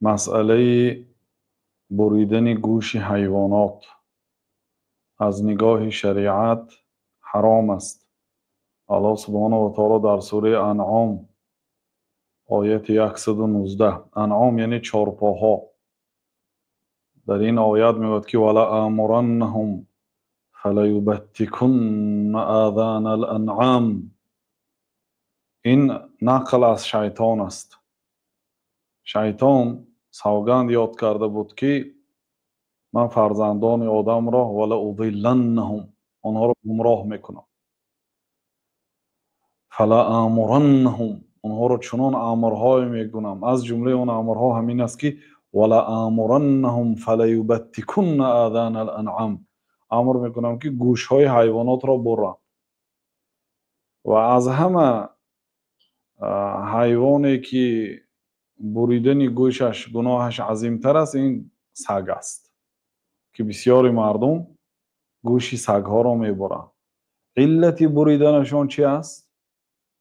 مسئله بریدن گوش حیوانات از نگاه شریعت حرام است. الله سبحانه و تعالی در سوره انعام آیت 119، انعام یعنی چارپاها، در این آیت میگوید که ولا امرنهم فلیبتکن آذان الانعام. این نقل از شیطان است. شیطان سوگند یاد کرده بود که من فرزندان آدم را ولا اضلنهم، آنها را گمراه میکنم. فلا امرنهم، آنها را چنان امرهای میگونم. از جمله اون امرها همین است که ولا امرنهم فلیبتکن آذان الانعام، امر میکنم که گوش های حیوانات را برن. و از همه حیوانی که بریدن گوشش گناهش عظیمتر است این سگ است که بسیاری مردم گوشی سگ ها را میبرند. علت بریدنشان چی است؟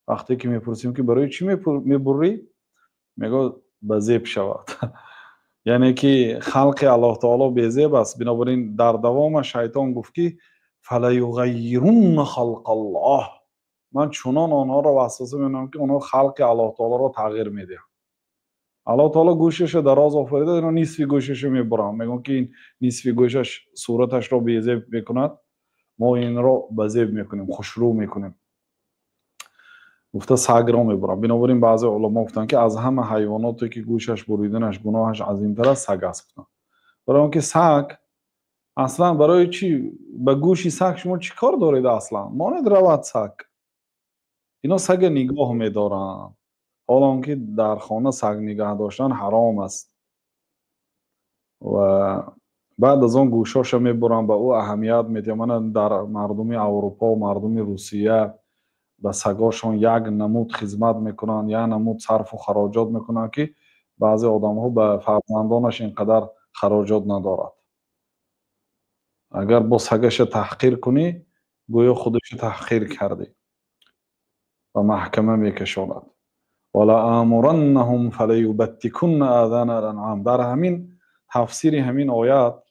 وقتی که میپرسیم که برای چی میبری، میگه بزیب شود. یعنی که خلق الله تعالی بزیب است، بنابراین در دوام شیطان گفت که فلیغیرن خلق الله، من چنان آنها را وسوسه میدم که آنها خلق الله تعالی را تغییر میده. الله تعالی گوشش دراز آفریده، اینا نصف گوشش میبرن، میگن که این نصف گوشش صورتش را بیزیب میکند، ما این را بزیب میکنیم، خوشرو میکنیم. گفته سگ را میبرن. بنابراین بعضی علما گفتن که از همه حیواناتی که گوشش بریدنش گناهش عظیمتر است سگ است. گفتن برای اینکه سگ اصلا برای چی به گوشی سگ شما چی کار دارید؟ اصلا ماند رود سگ. اینا سگ نگاه میدارن، حالا که در خانه سگ نگاه داشتن حرام است. و بعد از آن گوشاش میبرن، به او اهمیت میده. من در مردم اروپا و مردم روسیه به سگاشون یک نمود خدمت میکنن، یک نمود صرف و خراجات میکنن که بعضی آدم ها به فرزندانش اینقدر خراجات ندارد. اگر با سگش تحقیر کنی گویا خودش تحقیر کردی و محکمه میکشاند. ولا آمرنهم فلیبتکن آذان الانعام. در همین تفسیر همین آیات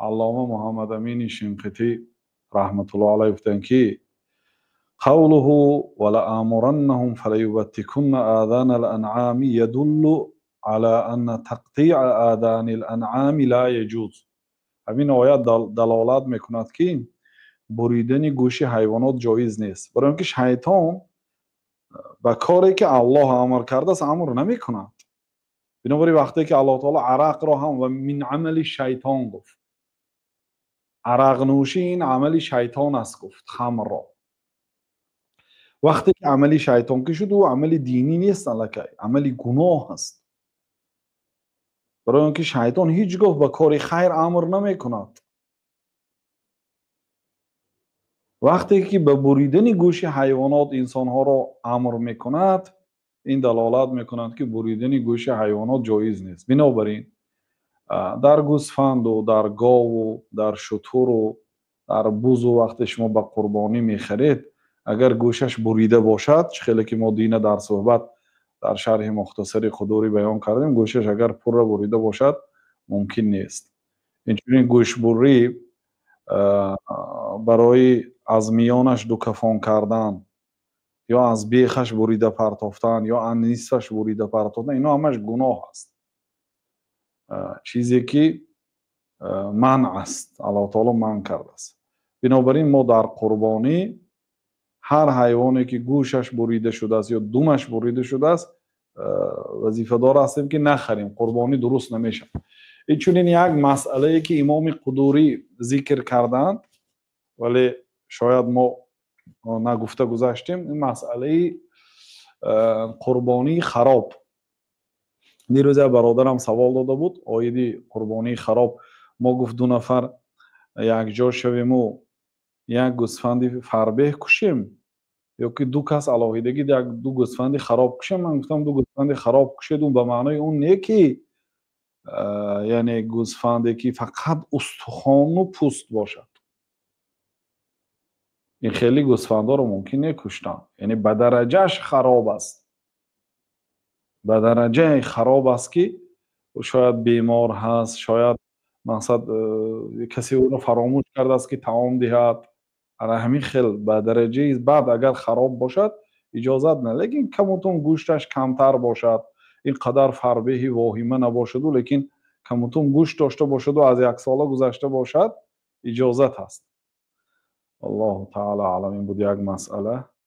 علامه محمد امین شنقیطی رحمت الله علیه گفتند که قوله ولا آمرنهم فلیبتکن آذان الانعام يدل على ان تقطيع آذان الانعام لا يجوز. همین آیات دلالت میکند که بریدن گوش حیوانات جایز نیست، برای اینکه شیطان با کاری که الله امر کرده است امر نمیکند. بنابراین وقتی که الله تعالی عرق را هم و من عمل شیطان گفت، عرق نوشی این عمل شیطان است گفت، خمر را، وقتی که عملی شیطان که شد و عمل دینی نیست، الکی عمل گناه است. برای اینکه شیطان هیچگاه به کار خیر امر نمی کند. وقتی که به بریدن گوش حیوانات انسان ها را امر می کند، این دلالت می کند که بریدن گوش حیوانات جایز نیست. بنابراین در گوسفند و در گاو و در شتر و در بز و وقتی شما به قربانی می خرید، اگر گوشش بریده باشد، خیلی که ما دینه در صحبت در شرح مختصری خودوری بیان کردیم، گوشش اگر پر بریده باشد ممکن نیست. اینچنین گوش بری برای از میانش دو کفان کردن یا از بیخش بریده پرتافتن یا از نیستش بریده پرتافتن، اینا همش گناه است، چیزی که منع است، الله تعالی منع کرده است. بنابراین ما در قربانی هر حیوانی که گوشش بریده شده است یا دمش بریده شده است وظیفه دار هستیم که نخریم، قربانی درست نمیشه. این چنین یک مسئله که امام قدوری ذکر کردند ولی شاید ما نگفته گذاشتیم، این مسئله قربانی خراب. دیروز برادرم سوال داده بود آیدی قربانی خراب. ما گفت دو نفر یک جا شویم و یک گوسفند فربه کشیم یا که دو کس علاویدگی دو گوسفند خراب کشیم. من گفتم دو گوسفند خراب کشیدون به معنای اون نه که یعنی گوسفندی که فقط استخوان و پوست باشد. این خیلی گوسفندا رو ممکن نکشتن، یعنی به درجهش خراب است، به درجه خراب است که شاید بیمار هست، شاید مقصد کسی او را فراموش کرده است که طعام دهد. على همین خل به درجه بعد اگر خراب باشد اجازت نه، لیکن کمتون گوشتش کمتر باشد، اینقدر فربهی واهمه نباشد و لیکن کمتون گوشت داشته باشد و از یک ساله گذشته باشد اجازت هست. الله تعالی علم. این بود یک مسئله.